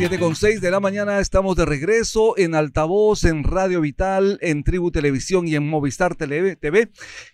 7:06 de la mañana, estamos de regreso en Altavoz, en Radio Vital, en Tribu Televisión y en Movistar TV.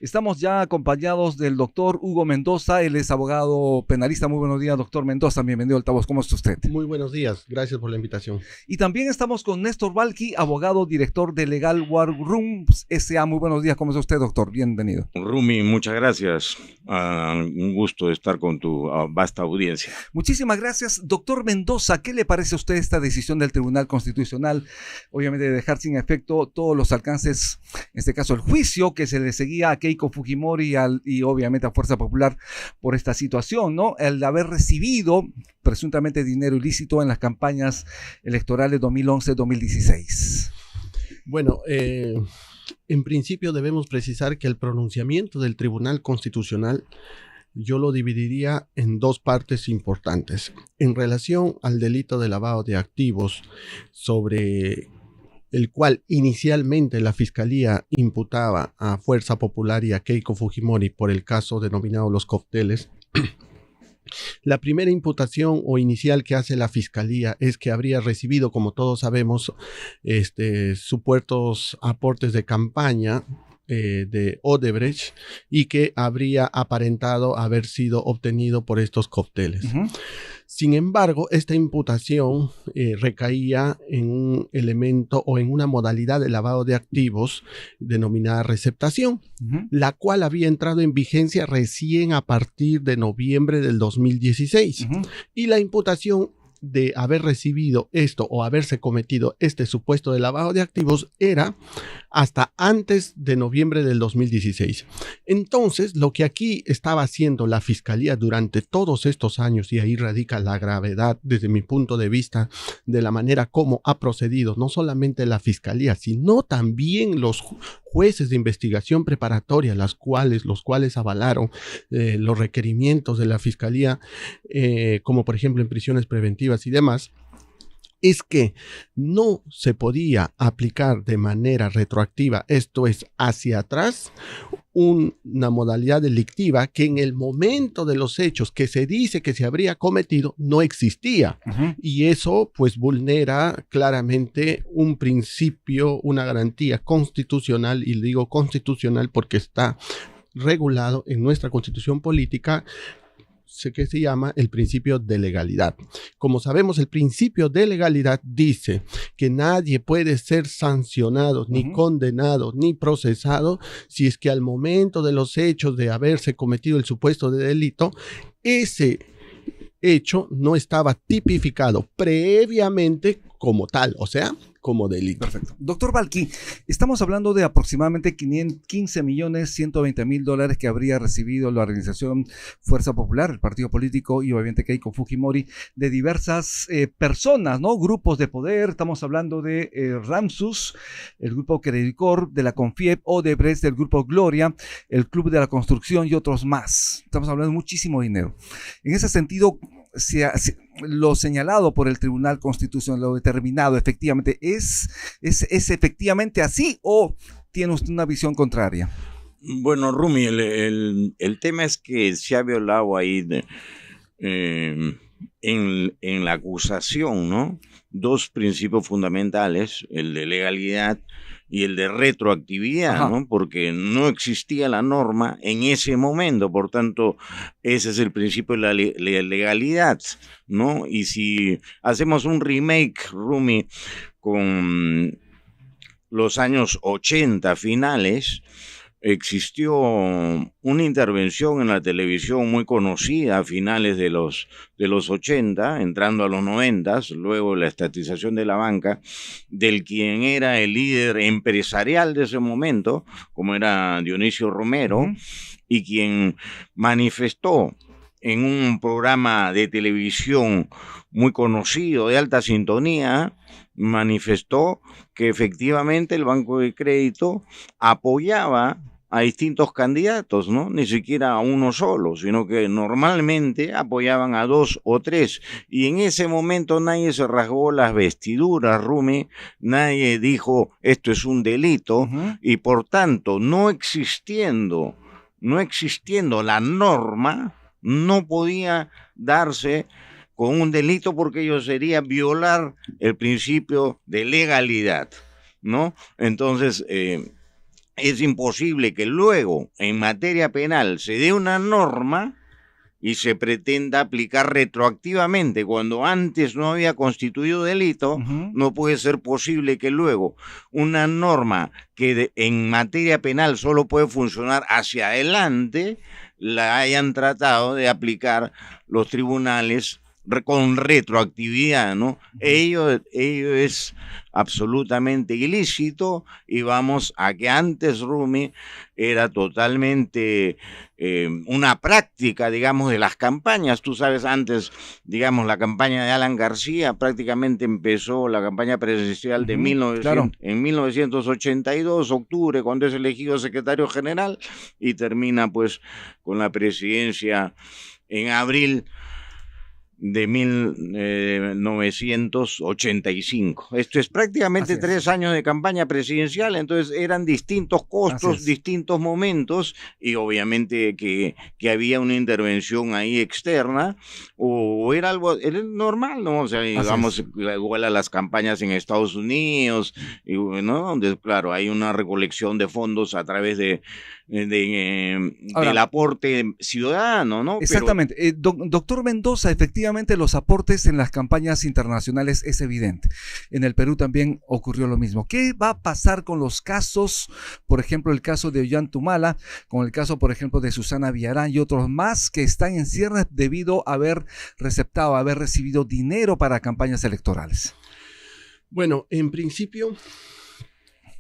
Estamos ya acompañados del doctor Hugo Mendoza, él es abogado penalista. Muy buenos días, doctor Mendoza, bienvenido a Altavoz. ¿Cómo está usted? Muy buenos días, gracias por la invitación. Y también estamos con Néstor Balqui, abogado, director de Legal War Rooms S.A. Muy buenos días, ¿cómo está usted, doctor? Bienvenido. Rumi, muchas gracias. Un gusto estar con tu vasta audiencia. Muchísimas gracias. Doctor Mendoza, ¿qué le parece a usted esta decisión del Tribunal Constitucional? Obviamente de dejar sin efecto todos los alcances, en este caso el juicio que se le seguía a Keiko Fujimori y obviamente a Fuerza Popular por esta situación, ¿no? El de haber recibido presuntamente dinero ilícito en las campañas electorales 2011-2016. Bueno, en principio debemos precisar que el pronunciamiento del Tribunal Constitucional yo lo dividiría en dos partes importantes. En relación al delito de lavado de activos, sobre el cual inicialmente la Fiscalía imputaba a Fuerza Popular y a Keiko Fujimori por el caso denominado Los Cócteles. La primera imputación o inicial que hace la Fiscalía es que habría recibido, como todos sabemos, supuestos aportes de campaña de Odebrecht y que habría aparentado haber sido obtenido por estos cócteles. Sin embargo, esta imputación recaía en un elemento o en una modalidad de lavado de activos denominada receptación, la cual había entrado en vigencia recién a partir de noviembre del 2016. Y la imputación de haber recibido esto o haberse cometido este supuesto de lavado de activos era hasta antes de noviembre del 2016. Entonces, lo que aquí estaba haciendo la Fiscalía durante todos estos años, y ahí radica la gravedad desde mi punto de vista de la manera como ha procedido no solamente la Fiscalía, sino también los jueces de investigación preparatoria, los cuales avalaron los requerimientos de la Fiscalía, como por ejemplo en prisiones preventivas y demás, es que no se podía aplicar de manera retroactiva, esto es, hacia atrás, una modalidad delictiva que en el momento de los hechos que se dice que se habría cometido no existía. Y eso pues vulnera claramente un principio, una garantía constitucional, y digo constitucional porque está regulado en nuestra constitución política, que se llama el principio de legalidad. Como sabemos, el principio de legalidad dice que nadie puede ser sancionado, ni condenado, ni procesado si es que al momento de los hechos de haberse cometido el supuesto de delito, ese hecho no estaba tipificado previamente como tal, o sea, como delito. Perfecto. Doctor Balqui, estamos hablando de aproximadamente $15.120.000 que habría recibido la organización Fuerza Popular, el partido político y obviamente Keiko Fujimori, de diversas personas, ¿no? Grupos de poder. Estamos hablando de Ramsus, el grupo Credicor, de la Confiep, Odebrecht, del grupo Gloria, el Club de la Construcción y otros más. Estamos hablando de muchísimo dinero. En ese sentido, lo señalado por el Tribunal Constitucional, lo determinado, efectivamente, ¿es efectivamente así o tiene usted una visión contraria? Bueno, Rumi, el tema es que se ha violado ahí en la acusación, ¿no? Dos principios fundamentales, el de legalidad y el de retroactividad, ¿no? Porque no existía la norma en ese momento, por tanto, ese es el principio de la legalidad, ¿no? Y si hacemos un remake, Rumi, con los años 80 finales, existió una intervención en la televisión muy conocida a finales de los 80, entrando a los 90, luego la estatización de la banca, del quien era el líder empresarial de ese momento, como era Dionisio Romero, y quien manifestó en un programa de televisión muy conocido, de alta sintonía, manifestó que efectivamente el Banco de Crédito apoyaba a distintos candidatos, ¿no? Ni siquiera a uno solo, sino que normalmente apoyaban a dos o tres. Y en ese momento nadie se rasgó las vestiduras, Rumi, nadie dijo esto es un delito, y por tanto, no existiendo la norma, no podía darse con un delito porque ello sería violar el principio de legalidad, ¿no? Entonces, es imposible que luego en materia penal se dé una norma y se pretenda aplicar retroactivamente cuando antes no había constituido delito. No puede ser posible que luego una norma que en materia penal solo puede funcionar hacia adelante la hayan tratado de aplicar los tribunales con retroactividad, ¿no? Ello es absolutamente ilícito, y vamos a que antes, Rumi, era totalmente una práctica, digamos, de las campañas. Tú sabes, antes, digamos, la campaña de Alan García prácticamente empezó la campaña presidencial de en 1982, octubre, cuando es elegido secretario general, y termina pues con la presidencia en abril de 1985. Esto es prácticamente 3 años de campaña presidencial. Entonces eran distintos costos, distintos momentos, y obviamente que había una intervención ahí externa, o era algo normal, ¿no? O sea, digamos, igual a las campañas en Estados Unidos, ¿no? Donde, claro, hay una recolección de fondos a través del aporte ciudadano, ¿no? Exactamente. Doctor Mendoza, efectivamente los aportes en las campañas internacionales es evidente. En el Perú también ocurrió lo mismo. ¿Qué va a pasar con los casos, por ejemplo, el caso de Ollantumala, con el caso, por ejemplo, de Susana Villarán y otros más que están en cierre debido a haber recibido dinero para campañas electorales? Bueno, en principio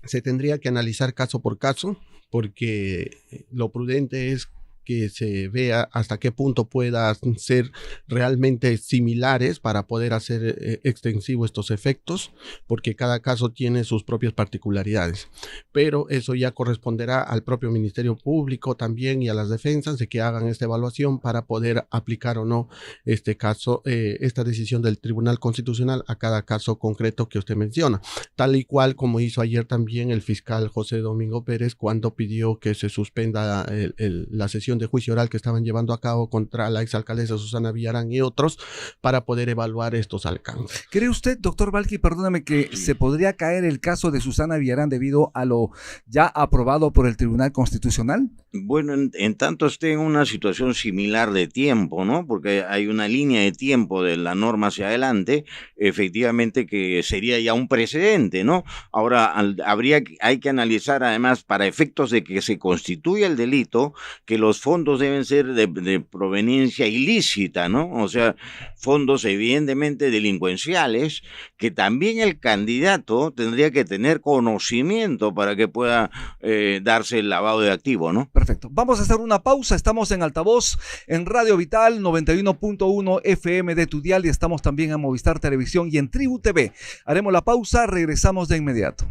se tendría que analizar caso por caso, porque lo prudente es que se vea hasta qué punto puedan ser realmente similares para poder hacer extensivo estos efectos, porque cada caso tiene sus propias particularidades. Pero eso ya corresponderá al propio Ministerio Público también y a las defensas de que hagan esta evaluación para poder aplicar o no este caso, esta decisión del Tribunal Constitucional a cada caso concreto que usted menciona, tal y cual como hizo ayer también el fiscal José Domingo Pérez cuando pidió que se suspenda la sesión de juicio oral que estaban llevando a cabo contra la exalcaldesa Susana Villarán y otros para poder evaluar estos alcances. ¿Cree usted, doctor Valqui, perdóname, que se podría caer el caso de Susana Villarán debido a lo ya aprobado por el Tribunal Constitucional? Bueno, en tanto esté en una situación similar de tiempo, ¿no? Porque hay una línea de tiempo de la norma hacia adelante, efectivamente que sería ya un precedente, ¿no? Ahora, hay que analizar además, para efectos de que se constituya el delito, que los fondos deben ser de proveniencia ilícita, ¿no? O sea, fondos evidentemente delincuenciales, que también el candidato tendría que tener conocimiento para que pueda darse el lavado de activo, ¿no? Perfecto. Vamos a hacer una pausa. Estamos en Altavoz, en Radio Vital 91.1 FM de tu dial, y estamos también en Movistar Televisión y en Tribu TV. Haremos la pausa, regresamos de inmediato.